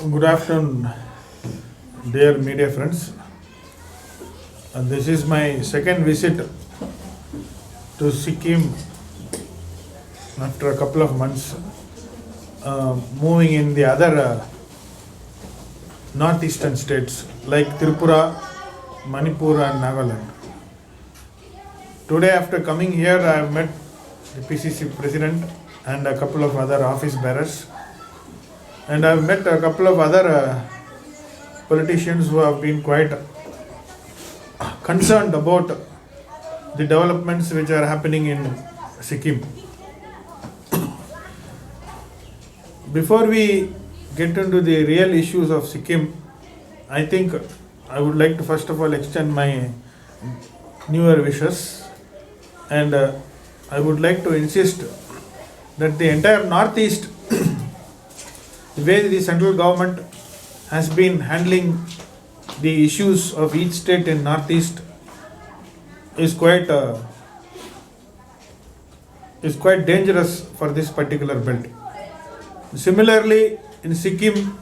Good afternoon, dear media friends. This is my second visit to Sikkim after a couple of months, moving in the other northeastern states like Tripura, Manipur, and Nagaland. Today, after coming here, I have met the PCC president and a couple of other office bearers, and I have met a couple of other politicians who have been quite concerned about the developments which are happening in Sikkim. Before we get into the real issues of Sikkim, I think I would like to first of all extend my New Year wishes, and I would like to insist that the entire Northeast, the way the central government has been handling the issues of each state in Northeast is quite dangerous for this particular belt. Similarly, in Sikkim,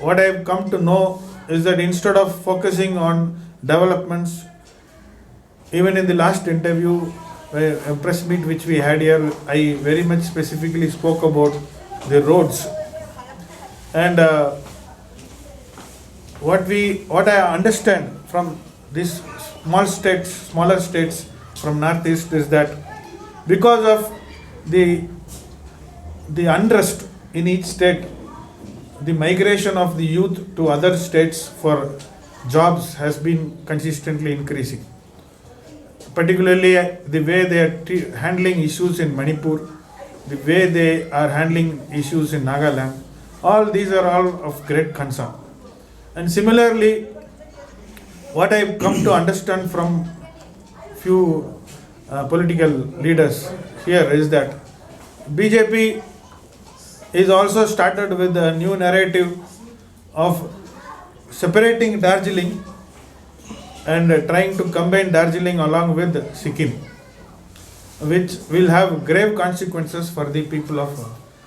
what I have come to know is that instead of focusing on developments, even in the last interview, a press meet which we had here, I very much specifically spoke about the roads. And what I understand from these smaller states from Northeast is that because of the unrest in each state, the migration of the youth to other states for jobs has been consistently increasing. Particularly the way they are handling issues in Manipur, the way they are handling issues in Nagaland, all these are all of great concern. And similarly, what I have come to understand from few political leaders here is that BJP is also started with a new narrative of separating Darjeeling and trying to combine Darjeeling along with Sikkim, which will have grave consequences for the people of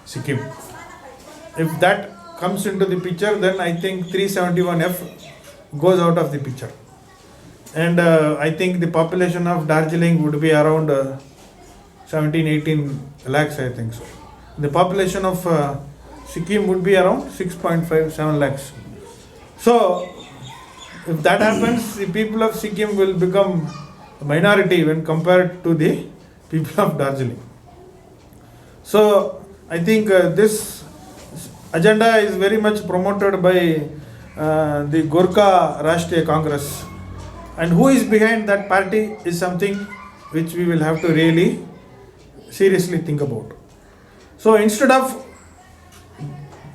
Sikkim. If that comes into the picture, then I think 371F goes out of the picture. And I think the population of Darjeeling would be around 17-18 lakhs, I think so. The population of Sikkim would be around 6.57 lakhs. So, if that happens, the people of Sikkim will become a minority when compared to the people of Darjeeling. So, I think this agenda is very much promoted by the Gorkha Rashtriya Congress, and who is behind that party is something which we will have to really seriously think about. So instead of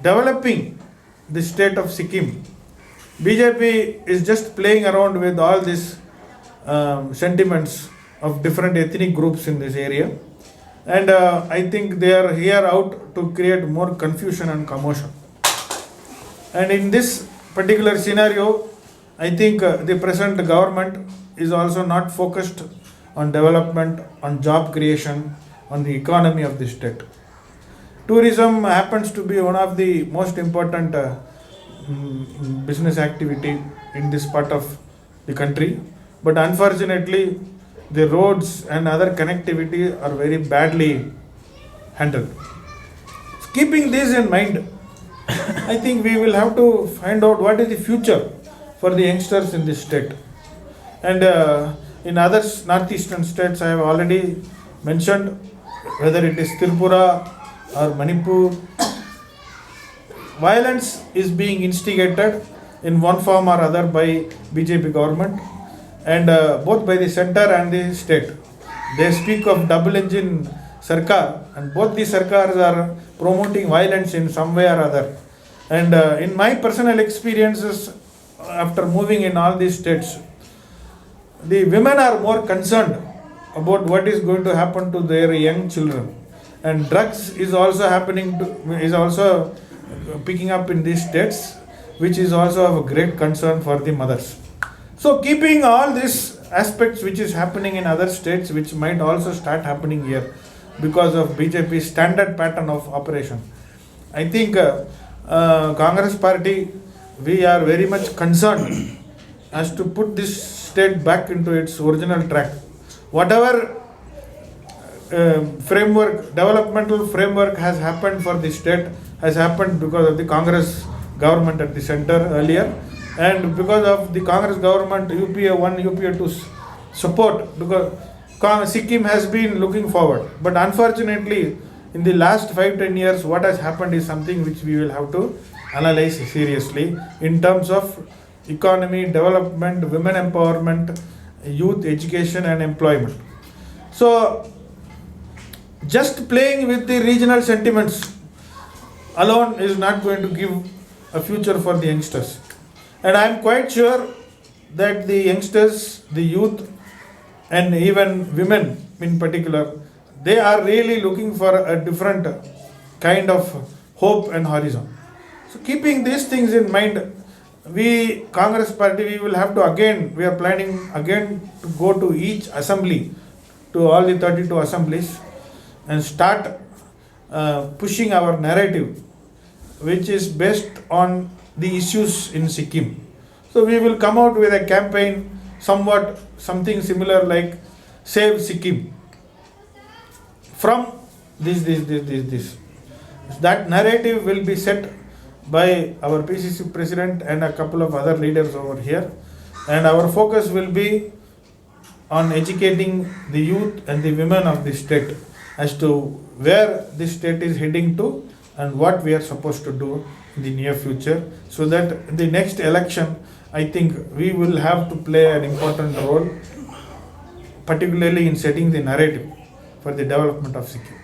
developing the state of Sikkim, BJP is just playing around with all these sentiments of different ethnic groups in this area. And I think they are here out to create more confusion and commotion. And in this particular scenario, I think the present government is also not focused on development, on job creation, on the economy of the state. Tourism happens to be one of the most important business activity in this part of the country. But unfortunately, the roads and other connectivity are very badly handled. Keeping this in mind, I think we will have to find out what is the future for the youngsters in this state. And in other northeastern states, I have already mentioned, whether it is Tripura or Manipur, violence is being instigated in one form or other by BJP government, and both by the center and the state. They speak of double engine sarkar, and both the sarkars are promoting violence in some way or other. And in my personal experiences, after moving in all these states, the women are more concerned about what is going to happen to their young children, and drugs is also picking up in these states, which is also of a great concern for the mothers. So keeping all these aspects which is happening in other states, which might also start happening here because of BJP's standard pattern of operation, I think Congress party, we are very much concerned as to put this state back into its original track. Whatever developmental framework has happened for the state has happened because of the Congress government at the center earlier, and because of the Congress government UPA 1, UPA 2 support, because Sikkim has been looking forward. But unfortunately, in the last 5-10 years, what has happened is something which we will have to analyze seriously in terms of economy, development, women empowerment, youth education and employment. So, just playing with the regional sentiments alone is not going to give a future for the youngsters. And I am quite sure that the youngsters, the youth, and even women in particular, they are really looking for a different kind of hope and horizon. So keeping these things in mind, we Congress party, we will have to we are planning again to go to each assembly, to all the 32 assemblies, and start pushing our narrative, which is based on the issues in Sikkim. So we will come out with a campaign, something similar like Save Sikkim from this. That narrative will be set by our PCC president and a couple of other leaders over here, and our focus will be on educating the youth and the women of the state as to where this state is heading to and what we are supposed to do in the near future, so that in the next election, I think we will have to play an important role, particularly in setting the narrative for the development of Sikkim.